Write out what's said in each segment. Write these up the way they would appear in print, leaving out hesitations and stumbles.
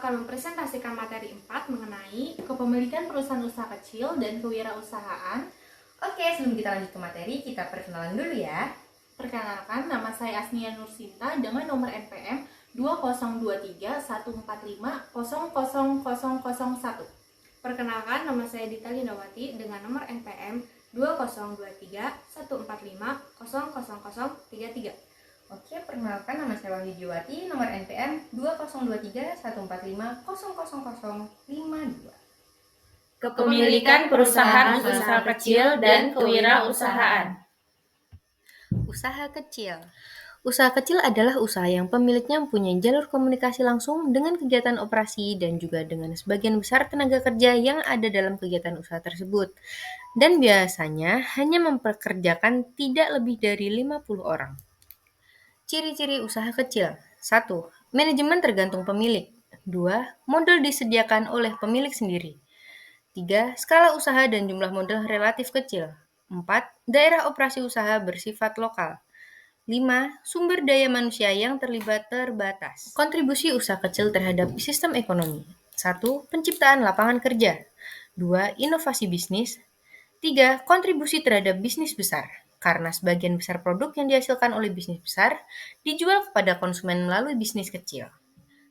akan mempresentasikan materi 4 mengenai kepemilikan perusahaan usaha kecil dan kewirausahaan. Oke, sebelum kita lanjut ke materi, kita perkenalan dulu ya. Perkenalkan, nama saya Asnia Nursinta dengan nomor NPM 202314500001. Perkenalkan, nama saya Dita Lindawati dengan nomor NPM 202314500033. Oke, perkenalkan nama saya Wahyu Jiwati, nomor NPM 202314500052. Kepemilikan perusahaan usaha kecil dan kewirausahaan. Usaha kecil. Usaha kecil adalah usaha yang pemiliknya mempunyai jalur komunikasi langsung dengan kegiatan operasi dan juga dengan sebagian besar tenaga kerja yang ada dalam kegiatan usaha tersebut. Dan biasanya hanya mempekerjakan tidak lebih dari 50 orang. Ciri-ciri usaha kecil. 1. Manajemen tergantung pemilik. 2. Modal disediakan oleh pemilik sendiri. 3. Skala usaha dan jumlah modal relatif kecil. 4. Daerah operasi usaha bersifat lokal. 5. Sumber daya manusia yang terlibat terbatas. Kontribusi usaha kecil terhadap sistem ekonomi. 1. Penciptaan lapangan kerja. 2. Inovasi bisnis. 3. Kontribusi terhadap bisnis besar. Karena sebagian besar produk yang dihasilkan oleh bisnis besar dijual kepada konsumen melalui bisnis kecil.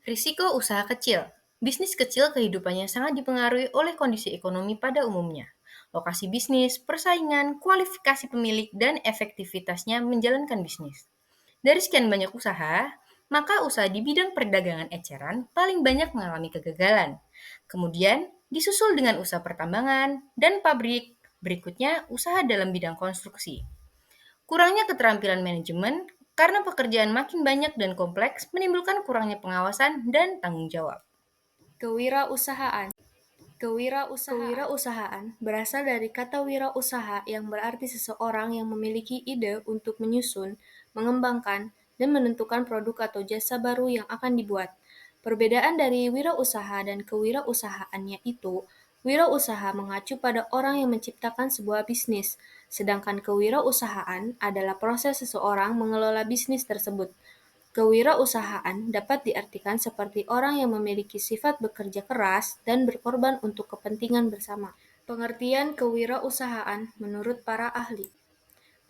Risiko usaha kecil. Bisnis kecil kehidupannya sangat dipengaruhi oleh kondisi ekonomi pada umumnya. Lokasi bisnis, persaingan, kualifikasi pemilik, dan efektivitasnya menjalankan bisnis. Dari sekian banyak usaha, maka usaha di bidang perdagangan eceran paling banyak mengalami kegagalan. Kemudian disusul dengan usaha pertambangan dan pabrik, berikutnya usaha dalam bidang konstruksi. Kurangnya keterampilan manajemen karena pekerjaan makin banyak dan kompleks menimbulkan kurangnya pengawasan dan tanggung jawab. Kewirausahaan. Kewirausahaan berasal dari kata wirausaha yang berarti seseorang yang memiliki ide untuk menyusun, mengembangkan, dan menentukan produk atau jasa baru yang akan dibuat. Perbedaan dari wirausaha dan kewirausahaannya itu, wirausaha mengacu pada orang yang menciptakan sebuah bisnis, sedangkan kewirausahaan adalah proses seseorang mengelola bisnis tersebut. Kewirausahaan dapat diartikan seperti orang yang memiliki sifat bekerja keras dan berkorban untuk kepentingan bersama. Pengertian kewirausahaan menurut para ahli.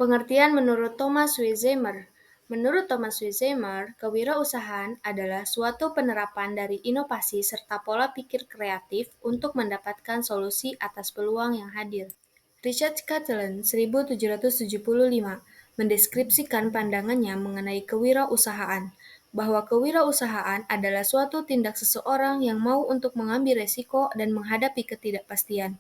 Pengertian menurut Thomas Weizsäcker. Menurut Thomas Weizsäcker, kewirausahaan adalah suatu penerapan dari inovasi serta pola pikir kreatif untuk mendapatkan solusi atas peluang yang hadir. Richard Catalan, 1775, mendeskripsikan pandangannya mengenai kewirausahaan, bahwa kewirausahaan adalah suatu tindak seseorang yang mau untuk mengambil resiko dan menghadapi ketidakpastian.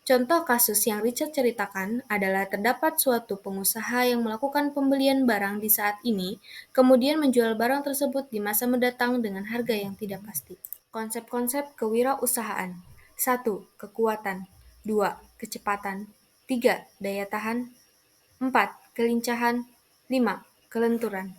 Contoh kasus yang Richard ceritakan adalah terdapat suatu pengusaha yang melakukan pembelian barang di saat ini, kemudian menjual barang tersebut di masa mendatang dengan harga yang tidak pasti. Konsep-konsep kewirausahaan. 1. Kekuatan. 2. Kecepatan. 3. Daya tahan. 4. Kelincahan. 5. Kelenturan.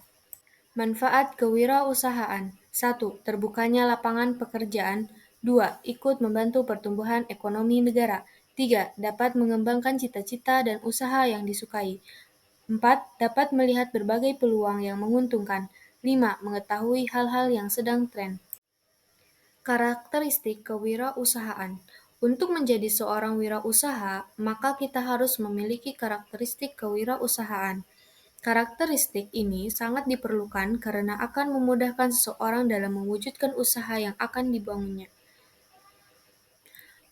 Manfaat kewirausahaan. 1. Terbukanya lapangan pekerjaan. 2. Ikut membantu pertumbuhan ekonomi negara. 3. Dapat mengembangkan cita-cita dan usaha yang disukai. 4. Dapat melihat berbagai peluang yang menguntungkan. 5. Mengetahui hal-hal yang sedang tren. Karakteristik kewirausahaan. Untuk menjadi seorang wirausaha, maka kita harus memiliki karakteristik kewirausahaan. Karakteristik ini sangat diperlukan karena akan memudahkan seseorang dalam mewujudkan usaha yang akan dibangunnya.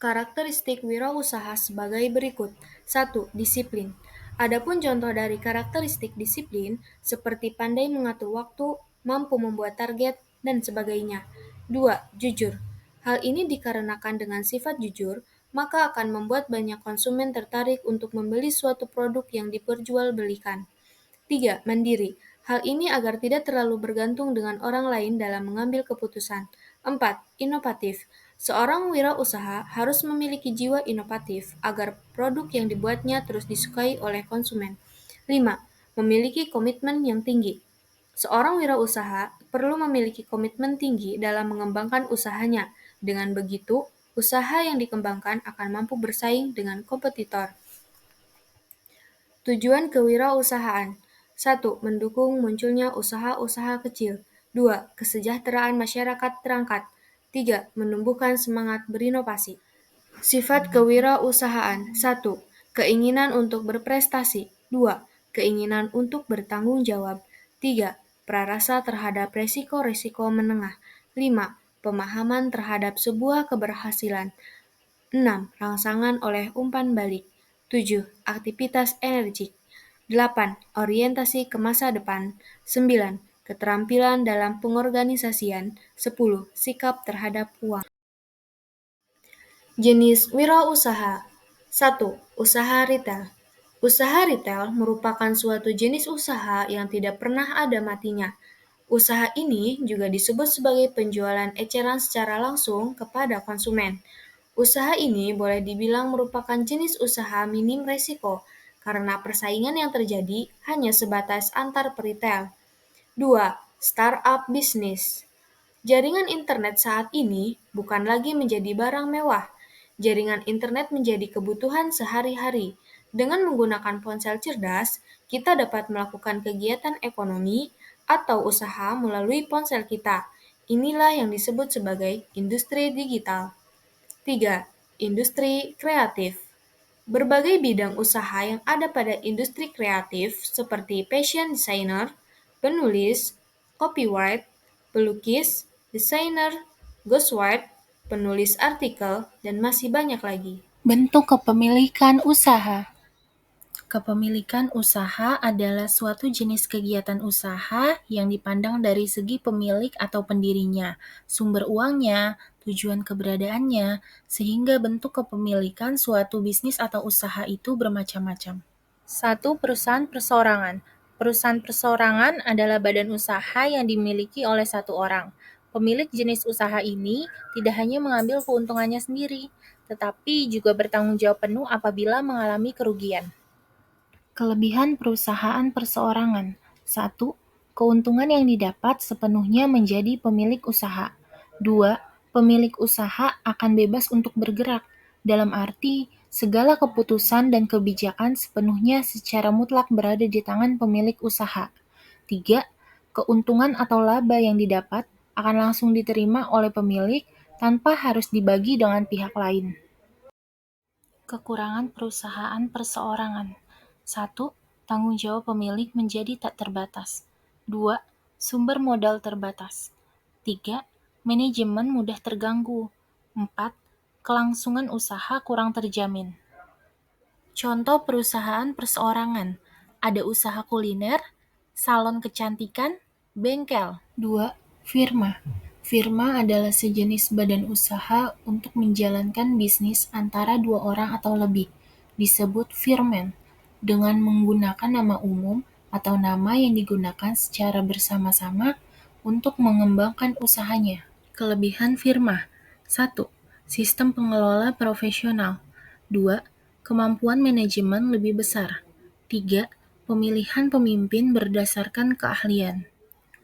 Karakteristik wirausaha sebagai berikut. 1. Disiplin. Adapun contoh dari karakteristik disiplin seperti pandai mengatur waktu, mampu membuat target, dan sebagainya. 2. Jujur. Hal ini dikarenakan dengan sifat jujur, maka akan membuat banyak konsumen tertarik untuk membeli suatu produk yang diperjualbelikan. 3. Mandiri. Hal ini agar tidak terlalu bergantung dengan orang lain dalam mengambil keputusan. 4. Inovatif. Seorang wirausaha harus memiliki jiwa inovatif agar produk yang dibuatnya terus disukai oleh konsumen. 5. Memiliki komitmen yang tinggi. Seorang wirausaha perlu memiliki komitmen tinggi dalam mengembangkan usahanya. Dengan begitu, usaha yang dikembangkan akan mampu bersaing dengan kompetitor. Tujuan kewirausahaan. 1. Mendukung munculnya usaha-usaha kecil. 2. Kesejahteraan masyarakat terangkat. 3. Menumbuhkan semangat berinovasi. Sifat kewirausahaan. 1. Keinginan untuk berprestasi. 2. Keinginan untuk bertanggung jawab. 3. Prarasa terhadap resiko-resiko menengah. 5. Pemahaman terhadap sebuah keberhasilan. 6. Rangsangan oleh umpan balik. 7. Aktivitas energik. 8. Orientasi ke masa depan. 9. Keterampilan dalam pengorganisasian. 10. Sikap terhadap uang. Jenis wirausaha. 1. Usaha retail. Usaha retail merupakan suatu jenis usaha yang tidak pernah ada matinya. Usaha ini juga disebut sebagai penjualan eceran secara langsung kepada konsumen. Usaha ini boleh dibilang merupakan jenis usaha minim resiko karena persaingan yang terjadi hanya sebatas antar peritel. 2. Startup bisnis. Jaringan internet saat ini bukan lagi menjadi barang mewah. Jaringan internet menjadi kebutuhan sehari-hari. Dengan menggunakan ponsel cerdas, kita dapat melakukan kegiatan ekonomi atau usaha melalui ponsel kita. Inilah yang disebut sebagai industri digital. 3. Industri kreatif. Berbagai bidang usaha yang ada pada industri kreatif seperti fashion designer, penulis, copyright, pelukis, desainer, ghostwriter, penulis artikel, dan masih banyak lagi. Bentuk kepemilikan usaha. Kepemilikan usaha adalah suatu jenis kegiatan usaha yang dipandang dari segi pemilik atau pendirinya, sumber uangnya, tujuan keberadaannya, sehingga bentuk kepemilikan suatu bisnis atau usaha itu bermacam-macam. 1. Perusahaan perseorangan. Perusahaan perseorangan adalah badan usaha yang dimiliki oleh satu orang. Pemilik jenis usaha ini tidak hanya mengambil keuntungannya sendiri, tetapi juga bertanggung jawab penuh apabila mengalami kerugian. Kelebihan perusahaan perseorangan. 1. Keuntungan yang didapat sepenuhnya menjadi pemilik usaha. 2. Pemilik usaha akan bebas untuk bergerak, dalam arti segala keputusan dan kebijakan sepenuhnya secara mutlak berada di tangan pemilik usaha. 3. Keuntungan atau laba yang didapat akan langsung diterima oleh pemilik tanpa harus dibagi dengan pihak lain. Kekurangan perusahaan perseorangan. 1. Tanggung jawab pemilik menjadi tak terbatas. 2. Sumber modal terbatas. 3. Manajemen mudah terganggu. 4. Kelangsungan usaha kurang terjamin. Contoh perusahaan perseorangan. Ada usaha kuliner, salon kecantikan, bengkel. 2. Firma. Firma adalah sejenis badan usaha untuk menjalankan bisnis antara dua orang atau lebih, disebut firman, dengan menggunakan nama umum atau nama yang digunakan secara bersama-sama untuk mengembangkan usahanya. Kelebihan firma. 1. Sistem pengelola profesional. 2. Kemampuan manajemen lebih besar. 3. Pemilihan pemimpin berdasarkan keahlian.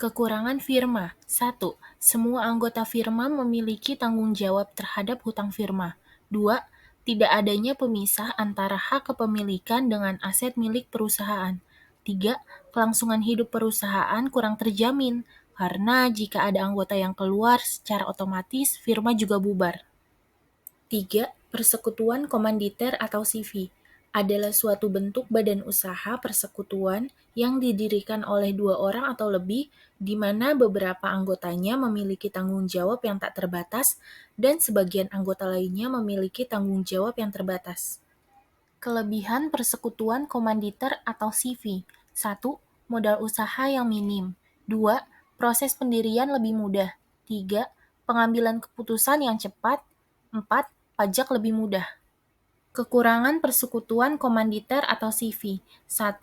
Kekurangan firma. 1. Semua anggota firma memiliki tanggung jawab terhadap hutang firma. 2. Tidak adanya pemisah antara hak kepemilikan dengan aset milik perusahaan. 3. Kelangsungan hidup perusahaan kurang terjamin, karena jika ada anggota yang keluar secara otomatis firma juga bubar. 3. Persekutuan komanditer atau CV adalah suatu bentuk badan usaha persekutuan yang didirikan oleh dua orang atau lebih, di mana beberapa anggotanya memiliki tanggung jawab yang tak terbatas dan sebagian anggota lainnya memiliki tanggung jawab yang terbatas. Kelebihan persekutuan komanditer atau CV. 1. Modal usaha yang minim. 2. Proses pendirian lebih mudah. 3. Pengambilan keputusan yang cepat. 4. Pajak lebih mudah. Kekurangan persekutuan komanditer atau CV. 1.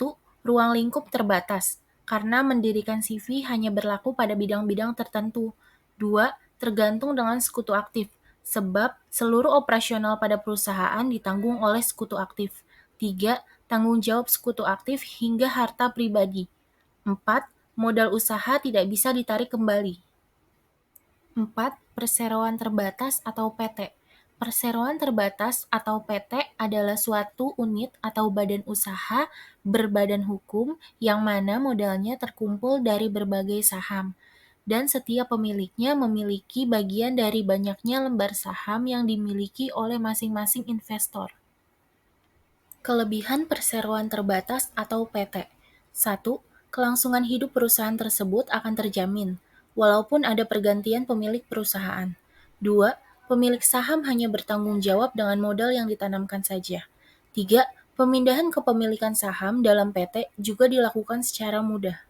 Ruang lingkup terbatas, karena mendirikan CV hanya berlaku pada bidang-bidang tertentu. 2. Tergantung dengan sekutu aktif, sebab seluruh operasional pada perusahaan ditanggung oleh sekutu aktif. 3. Tanggung jawab sekutu aktif hingga harta pribadi. 4. Modal usaha tidak bisa ditarik kembali. 4. Perseroan terbatas atau PT. Perseroan terbatas atau PT adalah suatu unit atau badan usaha berbadan hukum yang mana modalnya terkumpul dari berbagai saham. dan setiap pemiliknya memiliki bagian dari banyaknya lembar saham yang dimiliki oleh masing-masing investor. Kelebihan perseroan terbatas atau PT. 1. Kelangsungan hidup perusahaan tersebut akan terjamin, walaupun ada pergantian pemilik perusahaan. 2. Pemilik saham hanya bertanggung jawab dengan modal yang ditanamkan saja. 3. Pemindahan kepemilikan saham dalam PT juga dilakukan secara mudah.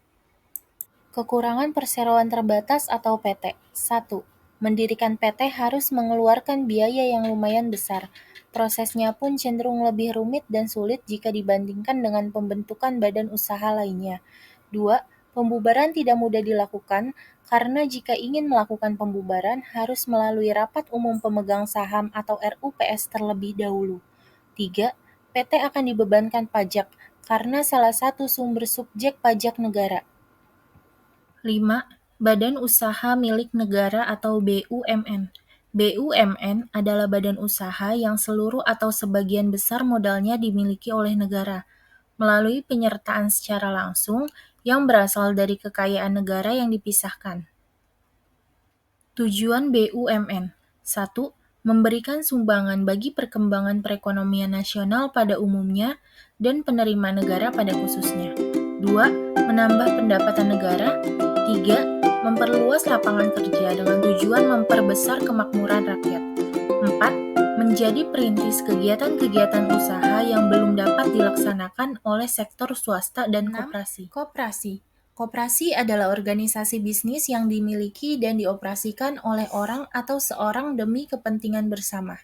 Kekurangan perseroan terbatas atau PT. 1. Mendirikan PT harus mengeluarkan biaya yang lumayan besar. Prosesnya pun cenderung lebih rumit dan sulit jika dibandingkan dengan pembentukan badan usaha lainnya. 2. Pembubaran tidak mudah dilakukan karena jika ingin melakukan pembubaran harus melalui rapat umum pemegang saham atau RUPS terlebih dahulu. 3. PT akan dibebankan pajak karena salah satu sumber subjek pajak negara. 5. Badan Usaha Milik Negara atau BUMN. BUMN adalah badan usaha yang seluruh atau sebagian besar modalnya dimiliki oleh negara, melalui penyertaan secara langsung yang berasal dari kekayaan negara yang dipisahkan. Tujuan BUMN. 1. Memberikan sumbangan bagi perkembangan perekonomian nasional pada umumnya dan penerimaan negara pada khususnya. 2. Menambah pendapatan negara. 3. Memperluas lapangan kerja dengan tujuan memperbesar kemakmuran rakyat. 4. Menjadi perintis kegiatan-kegiatan usaha yang belum dapat dilaksanakan oleh sektor swasta dan koperasi. Koperasi adalah organisasi bisnis yang dimiliki dan dioperasikan oleh orang atau seorang demi kepentingan bersama.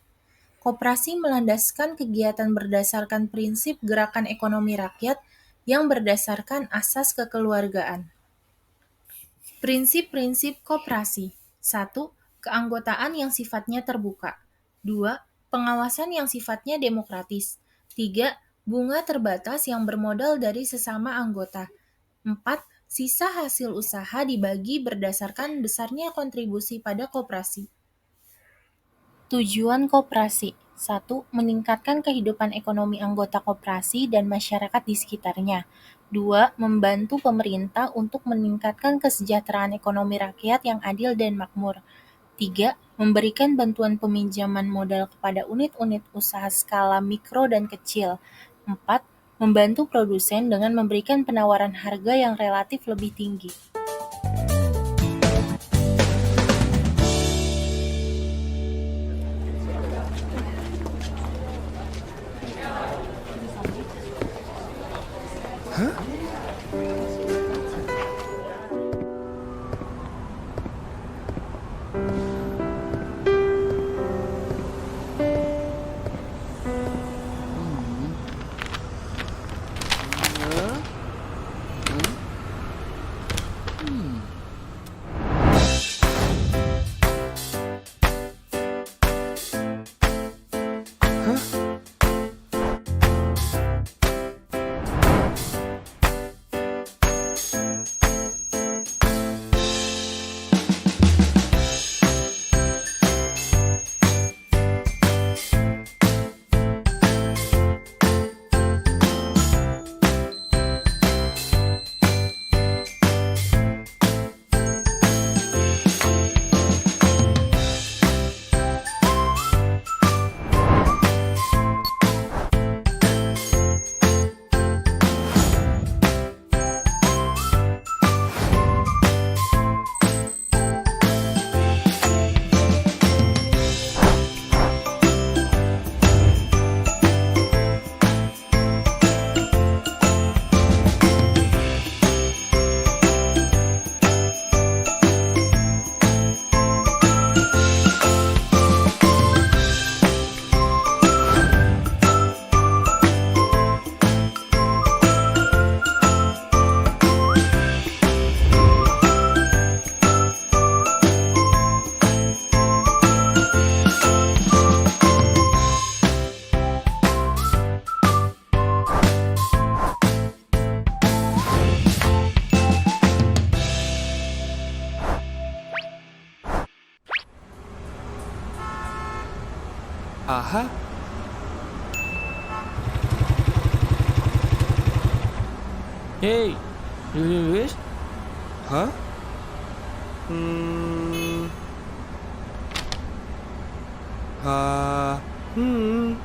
Koperasi melandaskan kegiatan berdasarkan prinsip gerakan ekonomi rakyat yang berdasarkan asas kekeluargaan. Prinsip-prinsip koperasi. 1. Keanggotaan yang sifatnya terbuka. 2. Pengawasan yang sifatnya demokratis. 3. Bunga terbatas yang bermodal dari sesama anggota. 4. Sisa hasil usaha dibagi berdasarkan besarnya kontribusi pada koperasi. Tujuan koperasi. 1. Meningkatkan kehidupan ekonomi anggota koperasi dan masyarakat di sekitarnya. 2. Membantu pemerintah untuk meningkatkan kesejahteraan ekonomi rakyat yang adil dan makmur. 3. Memberikan bantuan peminjaman modal kepada unit-unit usaha skala mikro dan kecil. 4. Membantu produsen dengan memberikan penawaran harga yang relatif lebih tinggi. Aha. Hey, Luis? Hah? Hmm. Ah. Hmm.